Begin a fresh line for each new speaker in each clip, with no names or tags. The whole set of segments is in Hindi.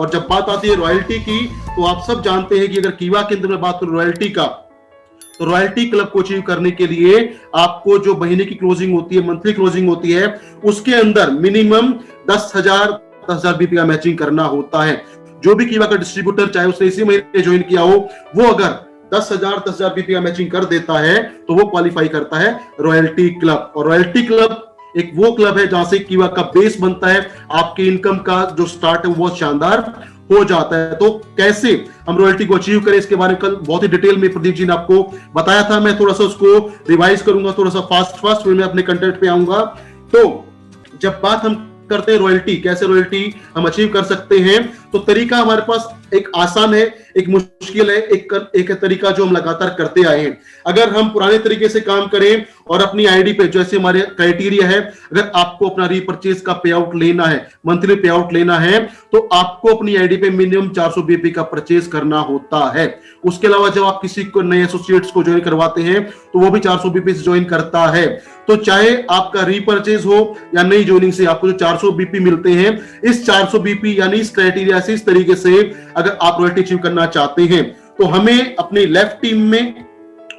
और जब बात आती है रॉयल्टी की, तो आप सब जानते हैं कि अगर कीवा के अंदर में बात करूं रॉयल्टी का, तो रॉयल्टी क्लब को अचीव करने के लिए आपको जो महीने की क्लोजिंग होती है, मंथली क्लोजिंग होती है, उसके अंदर मिनिमम 10,000 बीपी का मैचिंग करना होता है। जो भी कीवा का डिस्ट्रीब्यूटर, चाहे उसने इसी महीने ज्वाइन किया हो, वो अगर 10,000 बीपी का मैचिंग कर देता है तो वो क्वालिफाई करता है रॉयल्टी क्लब। और रॉयल्टी क्लब एक वो क्लब है जहां से कीवा का बेस बनता है, आपकी इनकम का जो स्टार्ट है वो बहुत शानदार हो जाता है। तो कैसे हम रॉयल्टी को अचीव करें, इसके बारे में कल बहुत ही डिटेल में प्रदीप जी ने आपको बताया था। मैं थोड़ा सा उसको रिवाइज करूंगा, थोड़ा सा फास्ट वे में अपने कंटेंट पे आऊंगा। तो जब बात हम करते हैं रॉयल्टी, कैसे रॉयल्टी हम अचीव कर सकते हैं, तो तरीका हमारे पास एक आसान है, एक मुश्किल है, एक तरीका जो हम लगातार करते आए हैं। अगर हम पुराने तरीके से काम करें और अपनी आईडी पे जैसे हमारे क्राइटेरिया है, अगर आपको अपना रीपर्चेज का पे आउट लेना है, मंथली पे आउट लेना है, तो आपको अपनी आईडी पे मिनिमम 400 बीपी का परचेज करना होता है। उसके अलावा जब आप किसी को नए एसोसिएट्स को ज्वाइन करवाते हैं तो वो भी 400 बीपी से ज्वाइन करता है। तो चाहे आपका रीपर्चेज हो या नई ज्वाइनिंग से आपको जो 400 बीपी मिलते हैं, इस 400 बीपी यानी इस क्राइटेरिया से, इस तरीके से अगर आप रॉयल्टी अचीव करना चाहते हैं, तो हमें अपनी लेफ्ट टीम में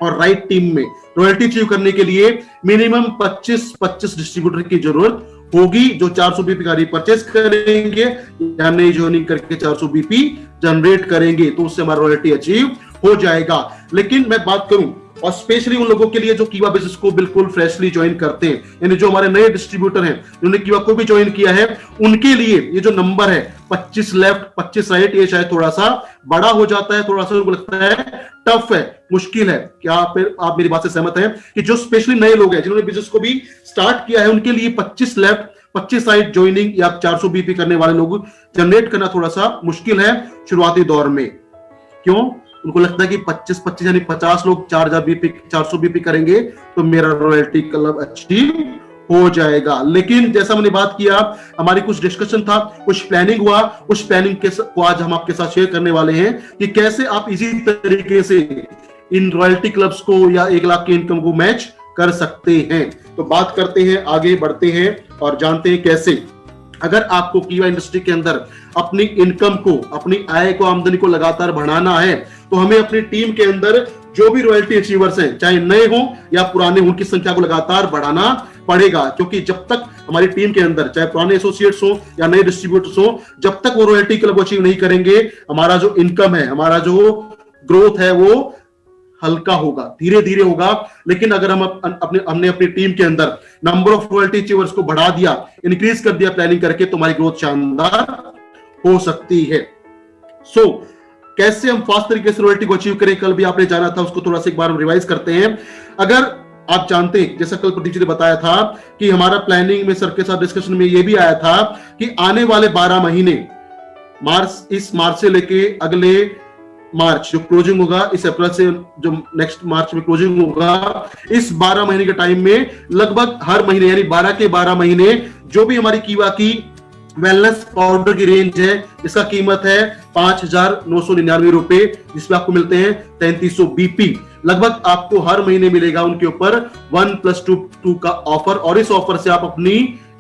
और राइट टीम में रॉयल्टी अचीव करने के लिए मिनिमम 25 डिस्ट्रीब्यूटर की जरूरत होगी, जो 400 बीपी का रीपर्चेज करेंगे या नई ज्वाइनिंग करके 400 बीपी जनरेट करेंगे, तो उससे हमारा रॉयल्टी अचीव हो जाएगा। लेकिन मैं बात करूं और स्पेशली उन लोगों के लिए जो कीवा बिजनेस को बिल्कुल फ्रेशली ज्वाइन करते हैं, यानी जो हमारे नए डिस्ट्रीब्यूटर हैं जिन्होंने कीवा को भी ज्वाइन किया है, उनके लिए ये जो नंबर है 25 लेफ्ट 25 राइट, ये शायद थोड़ा सा बड़ा हो जाता है, थोड़ा सा उनको लगता है टफ है, मुश्किल है। क्या आप मेरी बात से सहमत हैं कि जो स्पेशली नए लोग हैं जिन्होंने बिजनेस को भी स्टार्ट किया है, उनके लिए 25 लेफ्ट 25 राइट ज्वाइनिंग या 400 बीपी करने वाले लोग जनरेट करना थोड़ा सा मुश्किल है शुरुआती दौर में। क्यों? उनको लगता है कि 25 यानी 50 लोग 400 बीपी करेंगे तो मेरा रॉयल्टी क्लब अचीव हो जाएगा। लेकिन जैसा मैंने बात किया, हमारी कुछ डिस्कशन था, कुछ प्लानिंग हुआ, उस प्लानिंग को आज हम आपके साथ शेयर करने वाले हैं कि कैसे आप इजी तरीके से इन रॉयल्टी क्लब्स को या 1 लाख की इनकम को मैच कर सकते हैं। तो बात करते हैं, आगे बढ़ते हैं और जानते हैं कैसे। अगर आपको कीवा इंडस्ट्री के अंदर अपनी इनकम को, अपनी आय को, आमदनी को लगातार बढ़ाना है, तो हमें अपनी टीम के अंदर जो भी रॉयल्टी अचीवर्स हैं, चाहे नए हो या पुराने, उनकी संख्या को लगातार बढ़ाना पड़ेगा। क्योंकि जब तक हमारी टीम के अंदर चाहे पुराने एसोसिएट्स हो या नए डिस्ट्रीब्यूटर्स हो, जब तक वो रॉयल्टी क्लब अचीव नहीं करेंगे, हमारा जो इनकम है, हमारा जो ग्रोथ है, वो हल्का होगा, धीरे धीरे होगा। लेकिन अगर हम हमने अपनी टीम के अंदर नंबर ऑफ रॉयल्टी अचीवर्स को बढ़ा दिया, इंक्रीज कर दिया प्लानिंग करके, तो हमारी ग्रोथ शानदार हो सकती है। कैसे हम फास्ट तरीके से रॉयल्टी को अचीव करें, कल भी आपने जाना था, उसको थोड़ा सा एक बार हम रिवाइज करते हैं। अगर आप जानते हैं, जैसा कल प्रदीप जी ने बताया था कि हमारा प्लानिंग में सर के साथ डिस्कशन में यह भी आया था कि आने वाले 12 महीने, इस मार्च से लेके अगले मार्च जो क्लोजिंग होगा, इस अप्रैल से जो नेक्स्ट मार्च में क्लोजिंग होगा, इस 12 महीने के टाइम में लगभग हर महीने यानी 12 के 12 महीने जो भी हमारी कीवा की वेलनेस पाउडर की रेंज है, इसका कीमत है 5,999 रुपए, जिसमें आपको मिलते हैं 3300 बीपी। लगभग आपको हर महीने मिलेगा उनके ऊपर 1+2 का ऑफर, और इस ऑफर से आप अपनी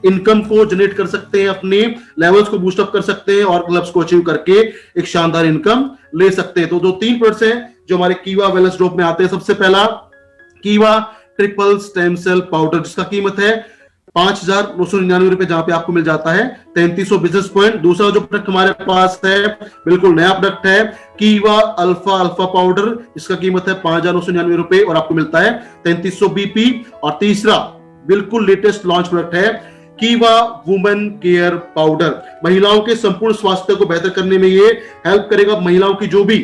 इनकम को जनरेट कर सकते हैं, अपने लेवल्स को बूस्ट अप कर सकते हैं और क्लब्स को अचीव करके एक शानदार इनकम ले सकते हैं। तो जो 3 प्रोडक्ट्स हैं जो हमारे कीवा वेलनेस ड्रॉप में आते हैं, सबसे पहला कीवा ट्रिपल स्टेम सेल पाउडर, जिसका कीमत है 5,999 रुपए, जहां पे आपको मिल जाता है 3300 बिजनेस पॉइंट। दूसरा जो प्रोडक्ट हमारे पास है, बिल्कुल नया प्रोडक्ट है, कीवा अल्फा पाउडर, इसका कीमत है 5,999 रुपए और आपको मिलता है 3300 बीपी। और तीसरा बिल्कुल लेटेस्ट लॉन्च प्रोडक्ट है, कीवा वुमेन केयर पाउडर। महिलाओं के संपूर्ण स्वास्थ्य को बेहतर करने में ये हेल्प करेगा। महिलाओं की जो भी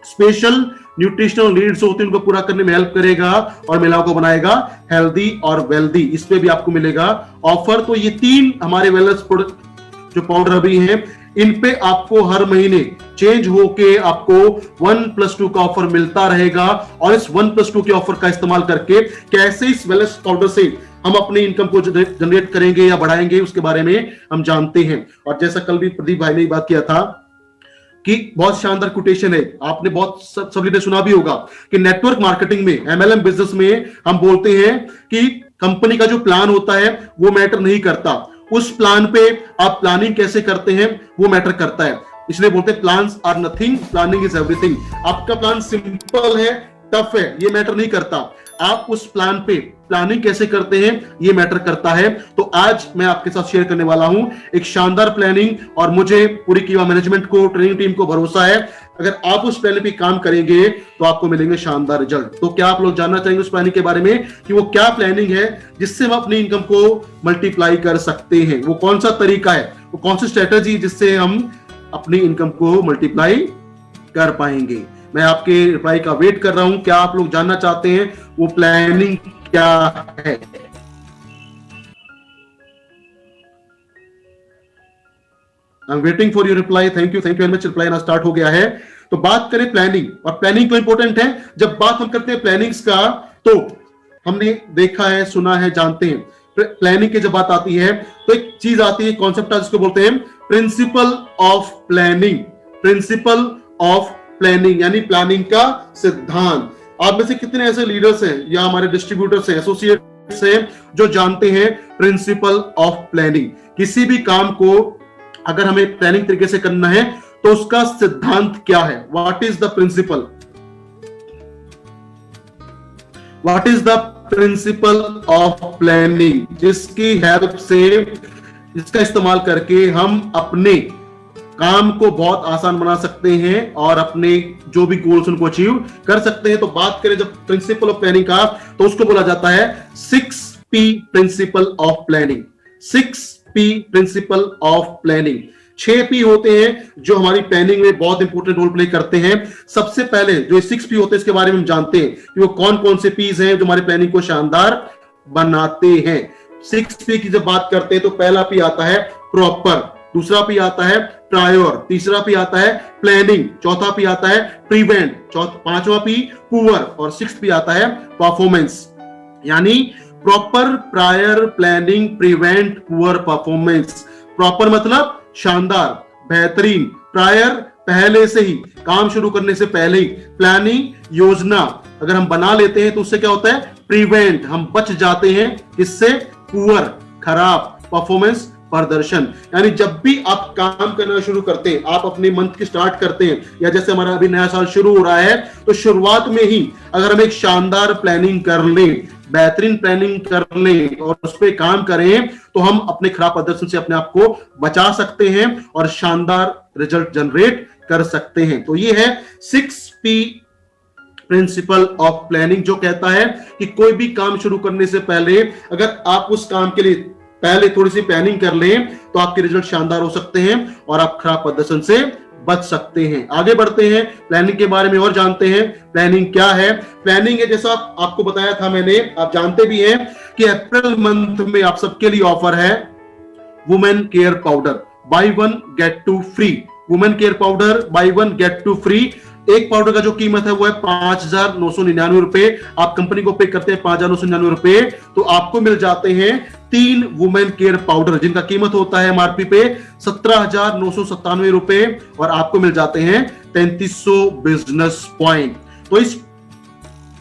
स्पेशल न्यूट्रिशनल नीड्स होती है उनको पूरा करने में हेल्प करेगा और महिलाओं को बनाएगा हेल्दी और वेल्दी। इस पे भी आपको मिलेगा ऑफर। तो ये 3 हमारे वेलनेस प्रोडक्ट जो पाउडर अभी हैं, इन पे आपको हर महीने चेंज होके आपको 1+2 का ऑफर मिलता रहेगा। और इस 1+2 के ऑफर का इस्तेमाल करके कैसे इस वेलनेस पाउडर से हम अपनी इनकम को जनरेट करेंगे या बढ़ाएंगे, उसके बारे में हम जानते हैं। और जैसा कल भी प्रदीप भाई ने बात किया था कि बहुत शानदार कोटेशन है, आपने बहुत सभी ने सुना भी होगा कि नेटवर्क मार्केटिंग में, एमएलएम बिजनेस में हम बोलते हैं कि कंपनी का जो प्लान होता है वो मैटर नहीं करता, उस प्लान पे आप प्लानिंग कैसे करते हैं वो मैटर करता है। इसलिए बोलते हैं plans are nothing, planning is everything. आपका प्लान सिंपल है, टफ है, ये मैटर नहीं करता, आप उस प्लान पे प्लानिंग कैसे करते हैं ये मैटर करता है। तो आज मैं आपके साथ शेयर करने वाला हूं एक शानदार प्लानिंग, और मुझे पूरी कीवा मैनेजमेंट को, ट्रेनिंग टीम को भरोसा है अगर आप उस प्लान पे काम करेंगे तो आपको मिलेंगे शानदार रिजल्ट। तो क्या आप लोग जानना चाहेंगे उस प्लानिंग के बारे में कि वो क्या प्लानिंग है जिससे हम अपनी इनकम को मल्टीप्लाई कर सकते हैं? वो कौन सा तरीका है, वो कौन सी स्ट्रेटेजी जिससे हम अपनी इनकम को मल्टीप्लाई कर पाएंगे? मैं आपके रिप्लाई का वेट कर रहा हूं। क्या आप लोग जानना चाहते हैं वो प्लानिंग क्या है? I am waiting for your reply. Thank you very much. Reply ना स्टार्ट हो गया है। तो बात करें प्लानिंग, और प्लानिंग क्यों इंपॉर्टेंट है? जब बात हम करते हैं प्लानिंग्स का तो हमने देखा है, सुना है, जानते हैं। प्लानिंग की जब बात आती है तो एक चीज आती है, कॉन्सेप्ट जिसको बोलते हैं principal of planning. Principal of planning यानी प्लानिंग का सिद्धांत। आप में से कितने ऐसे लीडर्स हैं या हमारे डिस्ट्रीब्यूटर्स हैं, एसोसिएट्स हैं जो जानते हैं प्रिंसिपल ऑफ प्लानिंग? किसी भी काम को अगर हमें प्लानिंग तरीके से करना है तो उसका सिद्धांत क्या है? What is the principle? What is the principle of planning जिसकी हेल्प से, जिसका इस्तेमाल करके हम अपने काम को बहुत आसान बना सकते हैं और अपने जो भी गोल्स उनको अचीव कर सकते हैं। तो बात करें जब प्रिंसिपल ऑफ प्लानिंग का तो उसको बोला जाता है 6P principal of planning. 6P principal of planning. 6P होते हैं जो हमारी प्लानिंग में बहुत इंपॉर्टेंट रोल प्ले करते हैं। सबसे पहले जो 6P होते हैं इसके बारे में हम जानते हैं कि वो कौन कौन से P's हैं जो हमारी प्लानिंग को शानदार बनाते हैं। 6P की जब बात करते हैं तो पहला P आता है प्रॉपर, दूसरा P आता है प्रायोर, तीसरा P आता है प्लानिंग, चौथा P आता है प्रिवेंट, पांचवा P पुअर, और 6th P आता है परफॉर्मेंस। यानी proper, prior, planning, prevent, poor, performance. Proper मतलब शानदार, बेहतरीन। प्रायर पहले से ही, काम शुरू करने से पहले ही। प्लानिंग योजना अगर हम बना लेते हैं तो उससे क्या होता है? प्रिवेंट, हम बच जाते हैं। इससे पुअर, खराब। परफॉर्मेंस, प्रदर्शन। यानी जब भी आप काम करना शुरू करते हैं, आप अपने मंथ की स्टार्ट करते हैं, या जैसे हमारा अभी नया साल शुरू हो रहा है तो शुरुआत में ही अगर हम एक शानदार प्लानिंग कर लें, बेहतरीन प्लानिंग कर लें और उस पर काम करें तो हम अपने खराब प्रदर्शन से अपने आप को बचा सकते हैं और शानदार रिजल्ट जनरेट कर सकते हैं। तो ये है 6P प्रिंसिपल ऑफ प्लानिंग, जो कहता है कि कोई भी काम शुरू करने से पहले अगर आप उस काम के लिए पहले थोड़ी सी प्लानिंग कर लें तो आपके रिजल्ट शानदार हो सकते हैं और आप खराब प्रदर्शन से बच सकते हैं। आगे बढ़ते हैं, प्लानिंग के बारे में और जानते हैं। प्लानिंग क्या है? प्लानिंग है, जैसा आपको बताया था मैंने, आप जानते भी हैं कि अप्रैल मंथ में आप सबके लिए ऑफर है women care powder, buy one get two free. Women care powder buy one get two free. एक पाउडर का जो कीमत है वो है 5,999 रुपए। आप कंपनी को पे करते हैं 5,999 रुपए, तो आपको मिल जाते हैं 3 वुमेन केयर पाउडर जिनका कीमत होता है एमआरपी पे 17,997 रुपए, और आपको मिल जाते हैं 3,300 बिजनेस पॉइंट। तो इस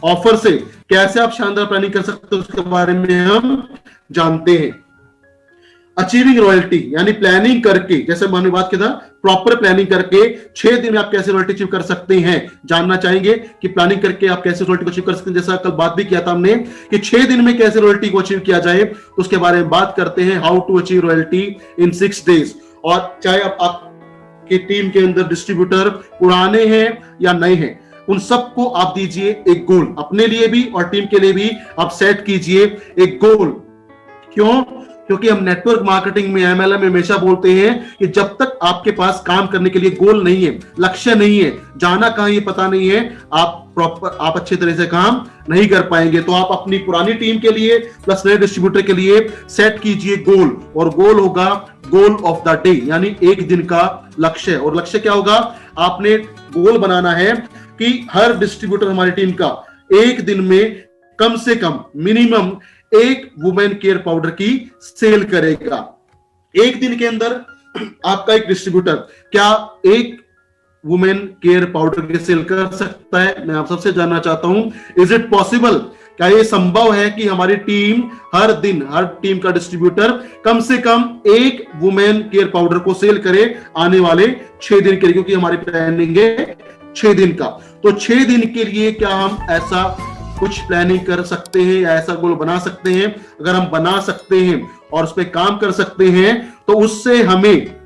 ऑफर से कैसे आप शानदार प्लानिंग कर सकते हो उसके बारे में हम जानते हैं। अचीविंग रॉयल्टी यानी प्लानिंग करके, जैसे मैंने बात किया था, प्रॉपर प्लानिंग करके 6 दिन में आप कैसे रॉयल्टी अचीव कर सकते हैं। जानना चाहेंगे कि प्लानिंग करके आप कैसे रॉयल्टी को अचीव कर सकते हैं। जैसा कल बात भी किया था हमने कि 6 दिन में कैसे रॉयल्टी को अचीव किया जाए, तो उसके बारे में बात करते हैं, how to achieve royalty in 6 days. और चाहे आपकी टीम के अंदर डिस्ट्रीब्यूटर पुराने हैं या नए हैं, उन सबको आप दीजिए एक गोल, अपने लिए भी और टीम के लिए भी आप सेट कीजिए एक गोल। क्यों? क्योंकि हम नेटवर्क मार्केटिंग में, MLM में हमेशा बोलते हैं कि जब तक आपके पास काम करने के लिए गोल नहीं है, लक्ष्य नहीं है, जाना कहां ये पता नहीं है, आप अच्छे तरह से काम नहीं कर पाएंगे। तो आप अपनी पुरानी टीम के लिए प्लस नए डिस्ट्रीब्यूटर के लिए सेट कीजिए गोल, और गोल होगा गोल ऑफ द डे, यानी एक दिन का लक्ष्य। और लक्ष्य क्या होगा? आपने गोल बनाना है कि हर डिस्ट्रीब्यूटर हमारी टीम का एक दिन में कम से कम मिनिमम एक वुमेन केयर पाउडर की सेल करेगा। एक दिन के अंदर आपका एक डिस्ट्रीब्यूटर क्या एक वुमेन केयर पाउडर की सेल कर सकता है? मैं आप सबसे जानना चाहता हूं, इज इट पॉसिबल क्या ये संभव है कि हमारी टीम हर दिन, हर टीम का डिस्ट्रीब्यूटर कम से कम एक वुमेन केयर पाउडर को सेल करे आने वाले 6 दिन के लिए, क्योंकि हमारी प्लानिंग है 6 दिन का। तो 6 दिन के लिए क्या हम ऐसा कुछ प्लानिंग कर सकते हैं या ऐसा गोल बना सकते हैं? अगर हम बना सकते हैं और उस पर काम कर सकते हैं तो उससे हमें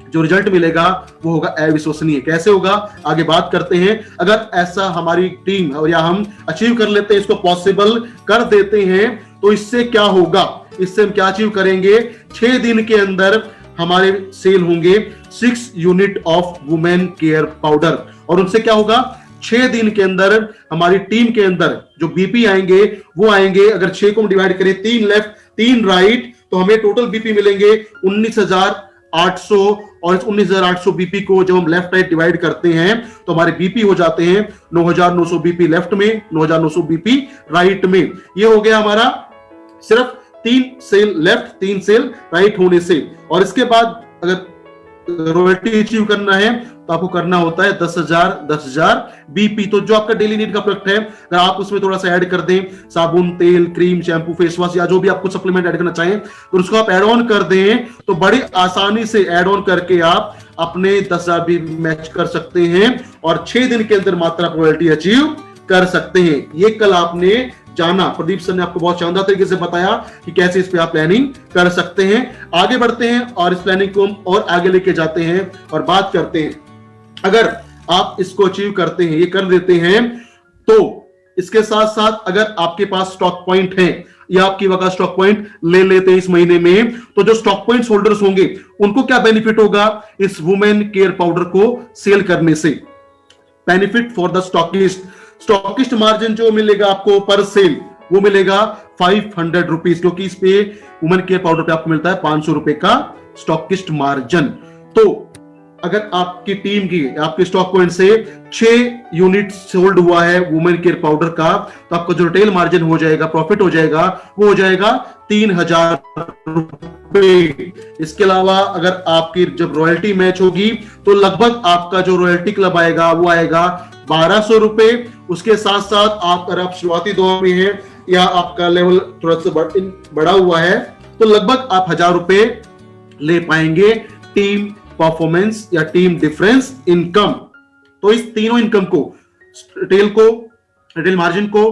जो रिजल्ट मिलेगा वो होगा अविश्वसनीय। कैसे होगा, आगे बात करते हैं। अगर ऐसा हमारी टीम और या हम अचीव कर लेते हैं, इसको पॉसिबल कर देते हैं, तो इससे क्या होगा, इससे हम क्या अचीव करेंगे? 6 दिन के अंदर हमारे सेल होंगे 6 unit of women care powder. और उनसे क्या होगा, 6 दिन के अंदर हमारी टीम के अंदर जो बीपी आएंगे वो आएंगे, अगर 6 को हम डिवाइड करें 3 लेफ्ट 3 राइट, तो हमें टोटल बीपी मिलेंगे 19,800। और इस 19,800 बीपी को जब हम लेफ्ट राइट डिवाइड करते हैं तो हमारे बीपी हो जाते हैं 9,900 बीपी लेफ्ट में, 9,900 बीपी राइट में। ये हो गया हमारा सिर्फ 3 सेल लेफ्ट 3 सेल राइट होने से। और इसके बाद अगर रॉयल्टी अचीव करना है तो आपको करना होता है 10,000 बीपी। तो जो आपका डेली नीड का प्रोडक्ट है, अगर आप उसमें थोड़ा सा ऐड कर दें, साबुन, तेल, क्रीम, शैम्पू, फेस वॉश या जो भी आपको सप्लीमेंट ऐड करना चाहें, तो उसको आप ऐड ऑन कर दें, तो बड़ी आसानी से ऐड ऑन करके आप अपने 10,000 भी मैच कर सकते हैं और 6 दिन के अंदर मात्रा रॉयल्टी अचीव कर सकते हैं। ये कल आपने जाना, प्रदीप सर ने आपको बहुत शानदार तरीके से बताया कि कैसे इस पे आप प्लानिंग कर सकते हैं। आगे बढ़ते हैं और इस प्लानिंग को हम और आगे लेके जाते हैं और बात करते हैं। अगर आप इसको अचीव करते हैं, ये कर देते हैं, तो इसके साथ साथ अगर आपके पास स्टॉक पॉइंट है या आपकी वजह स्टॉक पॉइंट ले लेते हैं इस महीने में, तो जो स्टॉक पॉइंट होल्डर्स होंगे उनको क्या बेनिफिट होगा इस वुमेन केयर पाउडर को सेल करने से? Benefit for the stockist margin जो मिलेगा आपको पर सेल, वो मिलेगा 500 रुपीज, क्योंकि इस पे वुमेन केयर पाउडर पे आपको मिलता है 500 रुपए का स्टॉकिस्ट मार्जिन। तो अगर आपकी टीम की आपके स्टॉक पॉइंट से 6 यूनिट सोल्ड हुआ है वुमेन केयर पाउडर का, तो आपका जो रिटेल मार्जिन हो जाएगा, प्रॉफिट हो जाएगा, वो हो जाएगा 3,000 रुपए। इसके अलावा अगर आपकी जब रॉयल्टी मैच होगी तो लगभग आपका जो रॉयल्टी क्लब आएगा वो आएगा 1,200 रुपए। उसके साथ साथ आप अगर आप शुरुआती दौर में हैं या आपका लेवल थोड़ा सा बढ़ा हुआ है, तो लगभग आप 1,000 रुपए ले पाएंगे टीम परफॉर्मेंस या टीम डिफरेंस इनकम। तो इस तीनों इनकम को, रिटेल मार्जिन को,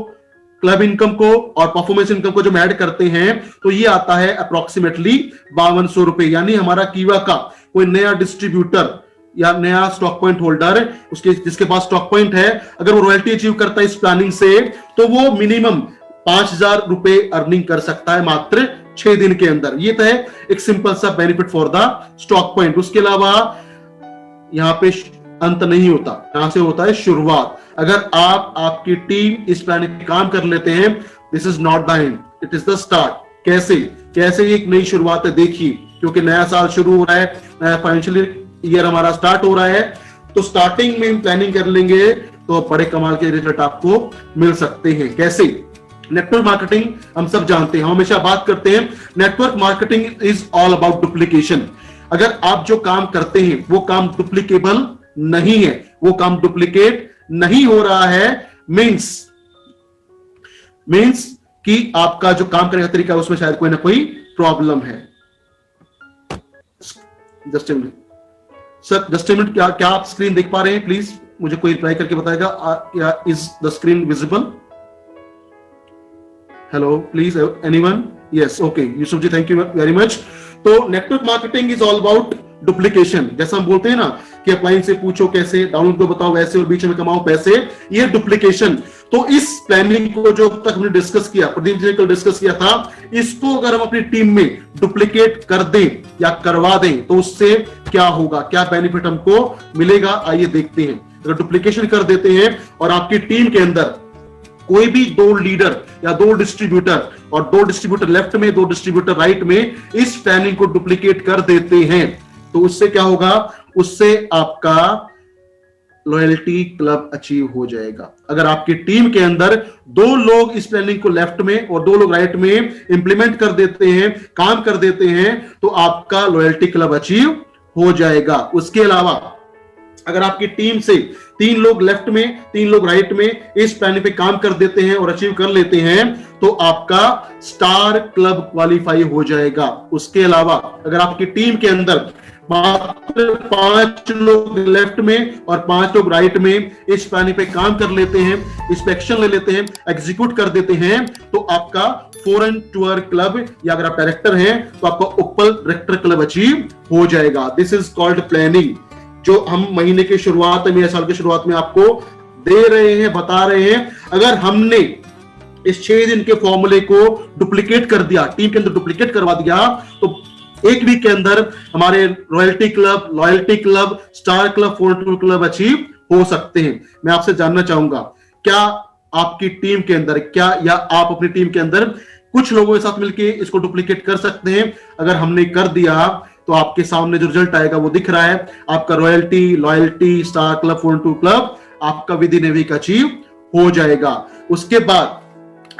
क्लब इनकम को और परफॉर्मेंस इनकम को जब ऐड करते हैं तो ये आता है अप्रोक्सीमेटली 5,200 रुपए। यानी हमारा कीवा का कोई नया डिस्ट्रीब्यूटर या नया स्टॉक पॉइंट होल्डर, उसके जिसके पास स्टॉक पॉइंट है, अगर वो रॉयल्टी अचीव करता है इस प्लानिंग से, तो वो मिनिमम 5,000 रुपए अर्निंग कर सकता है मात्र 6 दिन के अंदर। ये तो है एक सिंपल सा benefit for the stock point. उसके अलावा यहां पे अंत नहीं होता, यहां से होता है शुरुआत। अगर आप आपकी टीम इस प्लानिंग पे काम कर लेते हैं, this is not the end, it is the start. कैसे एक नई शुरुआत है, देखिए, क्योंकि नया साल शुरू हो रहा है, नया फाइनेंशियल ईयर हमारा स्टार्ट हो रहा है, तो स्टार्टिंग में हम प्लानिंग कर लेंगे तो बड़े कमाल के रिजल्ट आपको मिल सकते हैं। कैसे? नेटवर्क मार्केटिंग हम सब जानते हैं, हम हमेशा बात करते हैं, network marketing is all about duplication. अगर आप जो काम करते हैं वो काम डुप्लीकेबल नहीं है, वो काम डुप्लीकेट नहीं हो रहा है, मीन्स कि आपका जो काम करने का तरीका है उसमें शायद कोई ना कोई प्रॉब्लम है। Just a minute sir, just a minute, क्या आप स्क्रीन देख पा रहे हैं? प्लीज मुझे कोई रिप्लाई करके बताएगा, is the screen visible? Hello please, anyone? Yes, okay, Yusuf ji, thank you very much. तो network marketing is all about duplication. जैसा हम बोलते हैं ना कि अप्लायंस से पूछो कैसे, डाउनलोड को बताओ वैसे और बीच में कमाओ पैसे, ये डुप्लीकेशन। तो इस प्लानिंग को जो तक हमने डिस्कस किया, प्रदीप जी ने कल डिस्कस किया था, इसको अगर हम अपनी टीम में डुप्लीकेट कर दें या करवा दें तो उससे क्या होगा, क्या बेनिफिट हमको मिलेगा, आइए देखते हैं। अगर डुप्लीकेशन कर देते हैं और आपकी टीम के अंदर कोई भी 2 लीडर या 2 डिस्ट्रीब्यूटर, और 2 डिस्ट्रीब्यूटर लेफ्ट में 2 डिस्ट्रीब्यूटर राइट में इस प्लानिंग को डुप्लीकेट कर देते हैं, तो उससे क्या होगा, उससे आपका लॉयल्टी क्लब अचीव हो जाएगा। अगर आपकी टीम के अंदर 2 लोग इस प्लानिंग को लेफ्ट में और 2 लोग राइट में इंप्लीमेंट कर देते हैं, काम कर देते हैं, तो आपका लॉयल्टी क्लब अचीव हो जाएगा। उसके अलावा अगर आपकी टीम से 3 लोग लेफ्ट में 3 लोग राइट में इस प्लानिंग पे काम कर देते हैं और अचीव कर लेते हैं तो आपका स्टार क्लब क्वालिफाई हो जाएगा। उसके अलावा अगर आपकी टीम के अंदर मात्र 5 लोग लेफ्ट में और 5 लोग राइट में इस प्लानिंग पे काम कर लेते हैं, इस पे एक्शन ले लेते हैं, एग्जीक्यूट कर देते हैं तो आपका फॉरेन टूर क्लब या अगर आप डायरेक्टर हैं तो आपका ओपल डायरेक्टर क्लब अचीव हो जाएगा। दिस इज कॉल्ड प्लानिंग, जो हम महीने की शुरुआत में या साल की शुरुआत में आपको दे रहे हैं, बता रहे हैं। अगर हमने इस 6 दिन के फॉर्मूले को डुप्लीकेट कर दिया, टीम के अंदर डुप्लीकेट करवा दिया तो एक वीक के अंदर हमारे royalty club, loyalty club, star club, foreign tour club achieve हो सकते हैं। मैं आपसे जानना चाहूंगा क्या आपकी टीम के अंदर या आप अपनी टीम के अंदर कुछ लोगों के साथ मिलकर इसको डुप्लीकेट कर सकते हैं? अगर हमने कर दिया तो आपके सामने जो रिजल्ट आएगा वो दिख रहा है। आपका royalty, loyalty, star club, foreign tour club आपका within a week achieve हो जाएगा। उसके बाद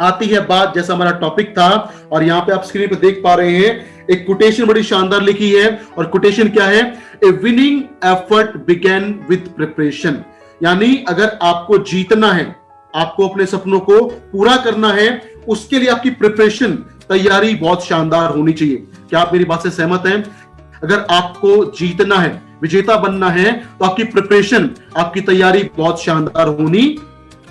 आती है बात, जैसा हमारा टॉपिक था और यहां पे आप स्क्रीन पे देख पा रहे हैं, एक कोटेशन बड़ी शानदार लिखी है और कोटेशन क्या है? A winning effort begins with preparation. यानी अगर आपको जीतना है, आपको अपने सपनों को पूरा करना है, उसके लिए आपकी प्रिपरेशन, तैयारी बहुत शानदार होनी चाहिए। क्या आप मेरी बात से सहमत हैं? अगर आपको जीतना है, विजेता बनना है तो आपकी प्रिपरेशन, आपकी तैयारी बहुत शानदार होनी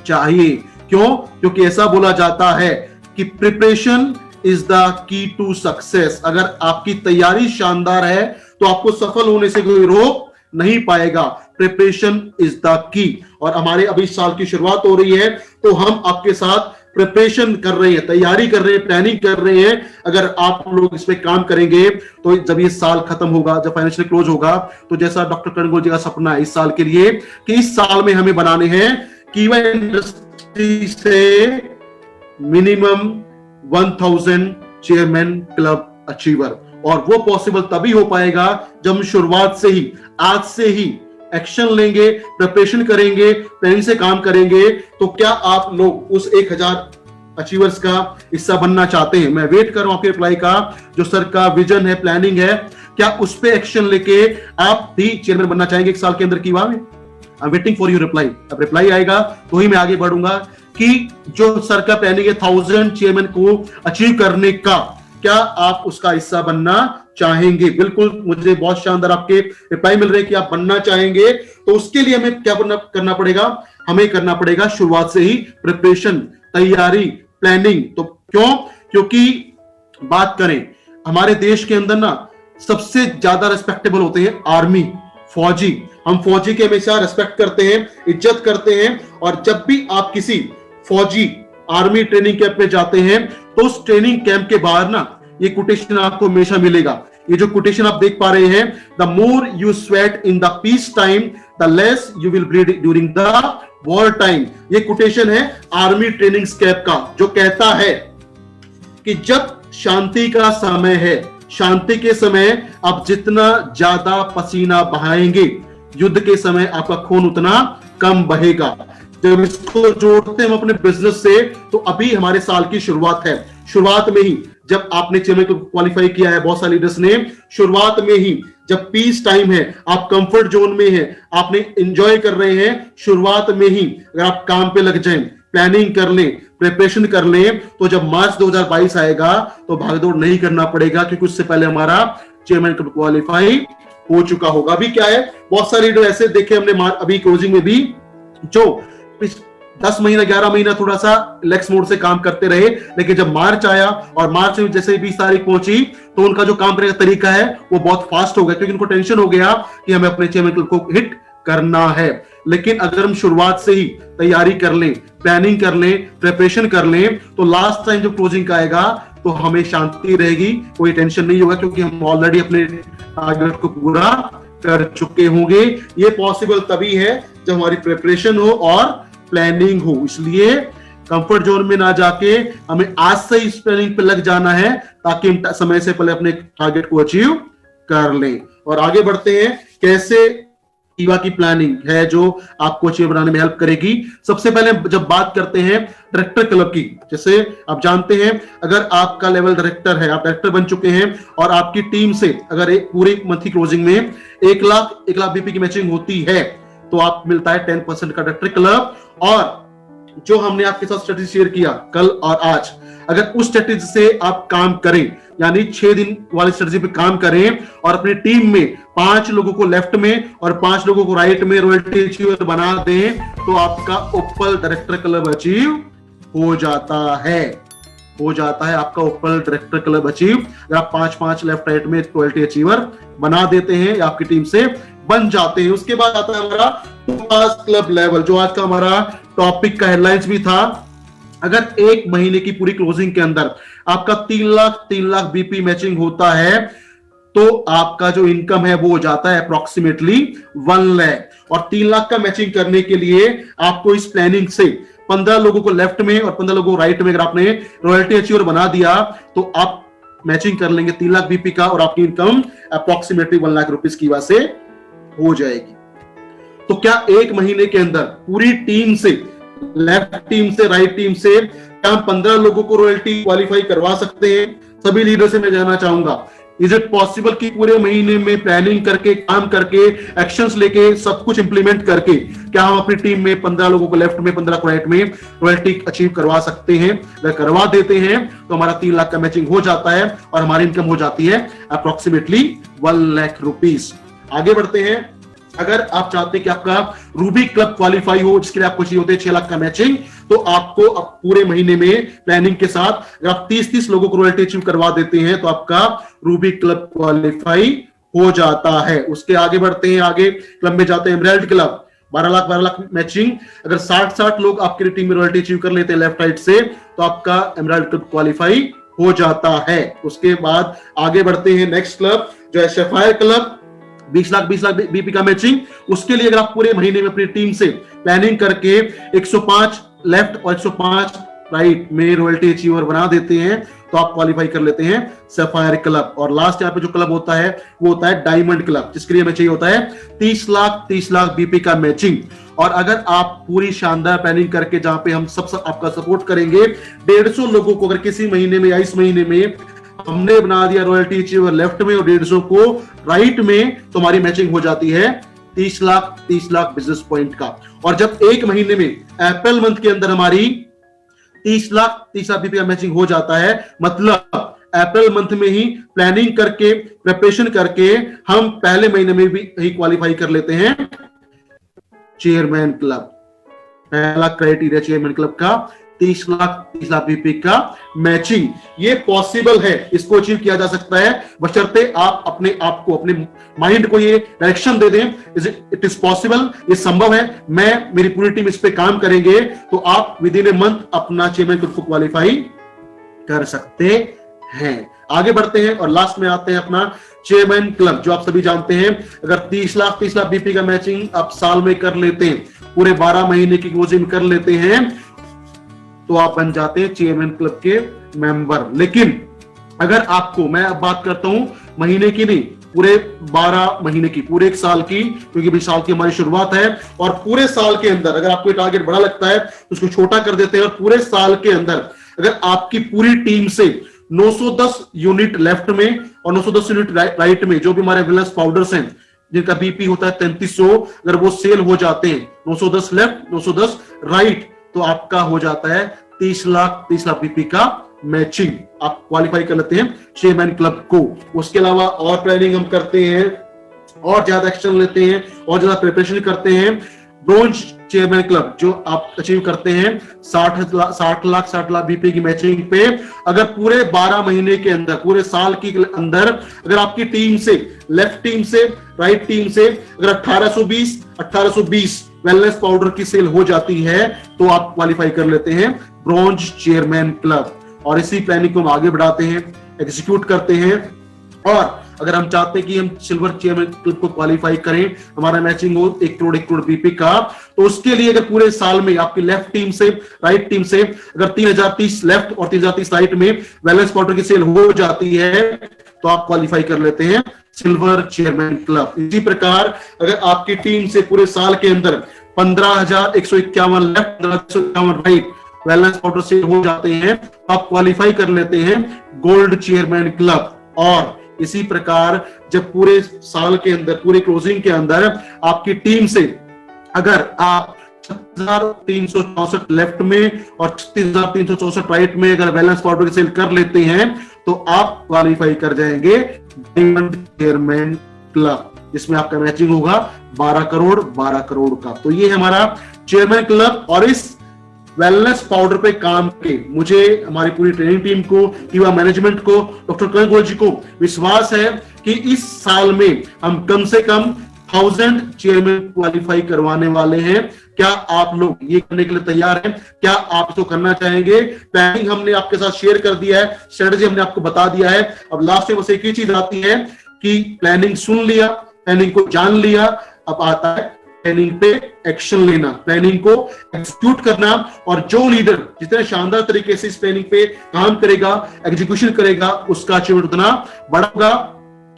चाहिए। क्यों? क्योंकि ऐसा बोला जाता है कि preparation is the key to success. अगर आपकी तैयारी शानदार है तो आपको सफल होने से कोई रोक नहीं पाएगा। प्रिपरेशन इज द की। और हमारे अभी साल की शुरुआत हो रही है तो हम आपके साथ प्रिपरेशन कर रहे हैं, तैयारी कर रहे हैं, प्लानिंग कर रहे हैं। अगर आप लोग इस पे काम करेंगे तो जब ये साल खत्म होगा, जब फाइनेंशियल क्लोज होगा, तो जैसा डॉक्टर करणगोल जी का सपना है इस साल के लिए कि इस साल में हमें बनाने हैं कीवा इंडस्ट्री से मिनिमम 1000 चेयरमैन क्लब अचीवर। और वो पॉसिबल तभी हो पाएगा जब हम शुरुआत से ही, आज से ही एक्शन लेंगे, प्रिपरेशन करेंगे, प्लानिंग से काम करेंगे। तो क्या आप लोग उस 1000 अचीवर्स का हिस्सा बनना चाहते हैं? मैं वेट कर रहा हूं आपके रिप्लाई का। जो सर का विजन है, प्लानिंग है, क्या उस पे एक्शन लेके आप भी चेयरमैन बनना चाहेंगे एक साल के अंदर कीवा में? I am waiting for your reply. अब रिप्लाई आएगा तो ही मैं आगे बढ़ूंगा कि जो सर का प्लानिंग है 1000 चेयरमैन को अचीव करने का, क्या आप उसका हिस्सा बनना चाहेंगे? बिल्कुल, मुझे बहुत शानदार आपके रिप्लाई मिल रहे हैं कि आप बनना चाहेंगे। तो उसके लिए हमें क्या करना पड़ेगा? हमें करना पड़ेगा शुरुआत से ही प्रिपरेशन, तैयारी, प्लानिंग। तो क्यों? क्योंकि बात करें हमारे देश के अंदर ना सबसे ज्यादा रेस्पेक्टेबल होते हैं आर्मी, फौजी। हम फौजी के हमेशा रेस्पेक्ट करते हैं, इज्जत करते हैं। और जब भी आप किसी फौजी आर्मी ट्रेनिंग कैंप में जाते हैं तो उस ट्रेनिंग कैंप के बाहर ना ये कोटेशन आपको हमेशा मिलेगा। ये जो कोटेशन आप देख पा रहे हैं, the more you sweat in the peace time the less you will bleed during the war time. ये कोटेशन है आर्मी ट्रेनिंग कैंप का, जो कहता है कि जब शांति का समय है, शांति के समय आप जितना ज्यादा पसीना बहाएंगे, युद्ध के समय आपका खून उतना कम बहेगा। जब इसको जोड़ते हैं हम अपने बिजनेस से, तो अभी हमारे साल की शुरुआत है। शुरुआत में ही जब आपने चेयरमैन को क्वालिफाई किया है, बहुत सारे लीडर्स ने, शुरुआत में ही जब पीस टाइम है, आप कंफर्ट जोन में हैं, आपने एंजॉय कर रहे हैं, शुरुआत में ही अगर आप काम पे लग जाएं, प्लानिंग कर लें, प्रिपरेशन कर लें, तो जब मार्च 2022 आएगा तो भागदौड़ नहीं करना पड़ेगा, क्योंकि उससे पहले हमारा चेयरमैन क्वालिफाई हो चुका होगा। अभी क्या है, बहुत सारे लीडर ऐसे देखे हमने अभी क्लोजिंग में भी, जो 10 महीना 11 महीना थोड़ा सा रिलैक्स मोड से काम करते रहे, लेकिन जब मार्च आया और मार्च में जैसे 20 तारीख पहुंची तो उनका जो काम करने का तरीका है वो बहुत फास्ट हो गया, क्योंकि उनको टेंशन हो गया कि हमें अपने चेयरमैन को हिट करना है। लेकिन अगर हम शुरुआत से ही तैयारी कर लें, प्लानिंग कर लें, प्रिपरेशन कर लें, तो लास्ट टाइम जो क्लोजिंग का आएगा तो हमें शांति रहेगी, कोई टेंशन नहीं होगा, क्योंकि हम ऑलरेडी अपने टारगेट को पूरा कर चुके होंगे। ये पॉसिबल तभी है जब हमारी प्रिपरेशन हो और प्लानिंग हो। इसलिए कंफर्ट जोन में ना जाके हमें आज से इस प्लानिंग पे लग जाना है, ताकि हम समय से पहले अपने टारगेट को अचीव कर लें। और आगे बढ़ते हैं, कैसे कीवा की प्लानिंग है जो आपको अचीव बनाने में हेल्प करेगी। सबसे पहले जब बात करते हैं डायरेक्टर क्लब की, जैसे आप जानते हैं अगर आपका लेवल डायरेक्टर है, आप डायरेक्टर बन चुके हैं और आपकी टीम से अगर एक पूरी मंथली क्लोजिंग में 1 लाख बीपी की मैचिंग होती है, तो आप मिलता है 10% का डायरेक्टर क्लब। और जो हमने आपके साथ स्ट्रेटेजी शेयर किया कल और आज, अगर उस स्ट्रेटेजी से आप काम करें, यानी 6 दिन वाली स्ट्रेटेजी पे काम करें और अपनी टीम में 5 लोगों को लेफ्ट में और 5 लोगों को राइट में रॉयल्टी अचीवर बना दें, तो आपका ओपल डायरेक्टर क्लब अचीव हो जाता है। आपका ओपल डायरेक्टर क्लब अचीव। अगर आप 5-5 लेफ्ट राइट में रॉयल्टी अचीवर बना देते हैं, आपकी टीम से बन जाते हैं। उसके बाद आता है हमारा टोपाज क्लब लेवल, जो आज का हमारा टॉपिक का हेडलाइंस भी था। अगर 1 महीने की पूरी क्लोजिंग के अंदर आपका 3 लाख बीपी मैचिंग होता है, तो आपका जो इनकम है वो हो जाता है अप्रोक्सीमेटली 1 लाख। और 3 लाख का मैचिंग करने के लिए आपको इस प्लानिंग से 15 लोगों को लेफ्ट में और 15 लोगों को राइट में अगर आपने रॉयल्टी अचीवर बना दिया, तो आप मैचिंग कर लेंगे 3 लाख बीपी का, और आपकी इनकम अप्रोक्सीमेटली 1 लाख रुपीस की वजह से हो जाएगी। तो क्या 1 महीने के अंदर पूरी टीम से, लेफ्ट टीम से, राइट टीम से, क्या हम 15 लोगों को रॉयल्टी क्वालिफाई करवा सकते हैं? सभी लीडर से मैं जानना चाहूंगा, इज इट पॉसिबल कि पूरे महीने में प्लानिंग करके, काम करके, एक्शंस लेके, सब कुछ इंप्लीमेंट करके, क्या हम अपनी टीम में 15 लोगों को लेफ्ट में, 15 को राइट में रॉयल्टी अचीव करवा सकते हैं? अगर करवा देते हैं तो हमारा 3 लाख का मैचिंग हो जाता है और हमारी इनकम हो जाती है अप्रोक्सीमेटली 1 लाख रुपीस। आगे बढ़ते हैं। अगर आप चाहते हैं कि आपका रूबी क्लब क्वालिफाई हो, जिसके लिए आपको चाहिए होते हैं 6 लाख का मैचिंग, तो आपको अब पूरे महीने में प्लानिंग के साथ अगर आप 30-30 लोगों को रॉयल्टी अचीव करवा देते हैं, तो आपका रूबी क्लब क्वालिफाई हो जाता है। उसके आगे बढ़ते हैं, आगे क्लब में जाते हैं एमराल्ड क्लब, 12 लाख मैचिंग। अगर 60 लोग आपकी टीम में रॉयल्टी अचीव कर लेते हैं लेफ्ट राइट से, तो आपका एमराल्ड क्लब क्वालिफाई हो जाता है। उसके बाद आगे बढ़ते हैं नेक्स्ट क्लब जो है सफायर क्लब, 20 लाख बीपी का मैचिंग। उसके लिए अगर आप पूरे महीने में अपनी टीम से प्लानिंग करके 105 लेफ्ट और 105 राइट में रॉयल्टी अचीवर बना देते हैं, तो आप क्वालिफाई कर लेते हैं सफायर क्लब। और लास्ट यहाँ पे जो क्लब होता है वो होता है डायमंड क्लब, जिसके लिए हमें चाहिए होता है 30 लाख बीपी का मैचिंग। और अगर आप पूरी शानदार प्लानिंग करके, जहां पे हम सब आपका सपोर्ट करेंगे, 150 लोगों को अगर किसी महीने में या इस महीने में हमने बना दिया रॉयल्टी अचीवर लेफ्ट में और 150 को राइट में, तो हमारी मैचिंग हो जाती है 30 लाख बिजनेस पॉइंट का। और जब 1 महीने में अप्रैल मंथ के अंदर हमारी 30 लाख बीपी का मैचिंग हो जाता है, मतलब अप्रैल मंथ में ही प्लानिंग करके, प्रिपरेशन करके हम पहले महीने में भी ही क्वालिफाई कर लेते हैं चेयरमैन क्लब। पहला क्राइटेरिया चेयरमैन क्लब का 30 लाख बीपी का मैचिंग, ये पॉसिबल है, इसको अचीव किया जा सकता है, बशर्ते आप अपने आप को, अपने माइंड को ये डायरेक्शन दे दें। इट इज पॉसिबल, ये संभव है, मैं, मेरी पूरी टीम इस पे काम करेंगे, तो आप विद इन ए मंथ अपना चेयरमैन क्लब को क्वालिफाई कर सकते हैं। आगे बढ़ते हैं और लास्ट में आते हैं अपना चेयरमैन क्लब, जो आप सभी जानते हैं। अगर 30 लाख बीपी का मैचिंग आप साल में कर लेते हैं, पूरे 12 महीने की क्लोजिंग कर लेते हैं, तो आप बन जाते हैं चेयरमैन क्लब के मेंबर। लेकिन अगर आपको, मैं अब बात करता हूं महीने की नहीं, पूरे 12 महीने की, पूरे 1 साल की, क्योंकि भी साल की हमारी शुरुआत है, और पूरे साल के अंदर अगर आपको टारगेट बड़ा लगता है तो उसको छोटा कर देते हैं। और पूरे साल के अंदर अगर आपकी पूरी टीम से 910 यूनिट लेफ्ट में और 910 यूनिट राइट में, जो भी हमारे वेलनेस पाउडर्स हैं जिनका बीपी होता है 3300, अगर वो सेल हो जाते हैं 910 लेफ्ट 910 राइट, तो आपका हो जाता है 30 लाख बीपी का मैचिंग, आप क्वालिफाई कर लेते हैं चेयरमैन क्लब को। उसके अलावा और प्लानिंग हम करते हैं, और ज्यादा एक्शन लेते हैं, और ज्यादा प्रिपरेशन करते हैं। ब्रोंज चेयरमैन क्लब जो आप अचीव करते हैं 60 लाख बीपी की मैचिंग पे, अगर पूरे 12 महीने के अंदर, पूरे साल के अंदर, अगर आपकी टीम से, लेफ्ट टीम से, राइट टीम से अगर 1820 वेलनेस पाउडर की सेल हो जाती है, तो आप क्वालिफाई कर लेते हैं ब्रॉन्ज चेयरमैन क्लब। और इसी प्लानिंग को हम आगे बढ़ाते हैं, एग्जीक्यूट करते हैं। और अगर हम चाहते हैं कि हम सिल्वर चेयरमैन क्लब को क्वालिफाई करें, हमारा मैचिंग हो 1 करोड़ बीपी का, तो उसके लिए अगर पूरे साल में आपकी लेफ्ट टीम से, राइट टीम से अगर 3030 लेफ्ट और 3030 राइट में बैलेंस पाउडर की सेल हो जाती है, तो आप क्वालिफाई कर लेते हैं सिल्वर चेयरमैन क्लब। इसी प्रकार अगर आपकी टीम से पूरे साल के अंदर 15,151 लेफ्ट, 15,151 राइट बैलेंस पाउडर से हो जाते हैं, आप क्वालिफाई कर लेते हैं गोल्ड चेयरमैन क्लब। और इसी प्रकार जब पूरे साल के अंदर, पूरे क्लोजिंग के अंदर आपकी टीम से अगर आप 36,364 लेफ्ट में और 36,364 राइट में अगर बैलेंस पाउडर की सेल कर लेते हैं तो आप क्वालिफाई कर जाएंगे डायमंड चेयरमैन क्लब, जिसमें आपका मैचिंग होगा 12 करोड़ 12 करोड़ का। तो ये हमारा चेयरमैन क्लब। और इस वेलनेस पाउडर पे काम के मुझे, हमारी पूरी ट्रेनिंग टीम को, कीवा मैनेजमेंट को, डॉक्टर करण गोयल जी को विश्वास है कि इस साल में हम कम से कम 1000 चेयरमैन क्वालिफाई करवाने वाले हैं। क्या आप लोग ये करने के लिए तैयार हैं? क्या आप इसको करना चाहेंगे? प्लानिंग हमने आपके साथ शेयर कर दिया है, स्ट्रेटेजी हमने आपको बता दिया है। अब लास्ट में बस एक ही चीज आती है कि प्लानिंग सुन लिया, प्लानिंग को जान लिया, अब आता है प्लानिंग पे एक्शन लेना, प्लानिंग को एग्जीक्यूट करना। और जो लीडर जितने शानदार तरीके से इस प्लानिंग पे काम करेगा, एग्जीक्यूशन करेगा, उसका अचीवमेंट उतना बड़ा होगा।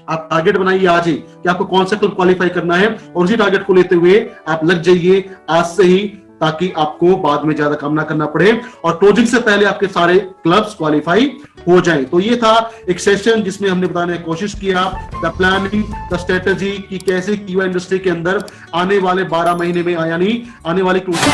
आप टारगेट बनाइए आज ही कि आपको कौन सा क्लब क्वालिफाई करना है और उसी टारगेट को लेते हुए आप लग जाइए आज से ही, ताकि आपको बाद में ज्यादा काम ना करना पड़े और क्लोजिंग से पहले आपके सारे क्लब्स क्वालिफाई हो जाएं। तो ये था एक सेशन जिसमें हमने बताने की कोशिश किया द प्लानिंग, द स्ट्रेटेजी कि कैसे कीवा इंडस्ट्री के अंदर आने वाले 12 महीने में, यानी आने वाली क्लोजिंग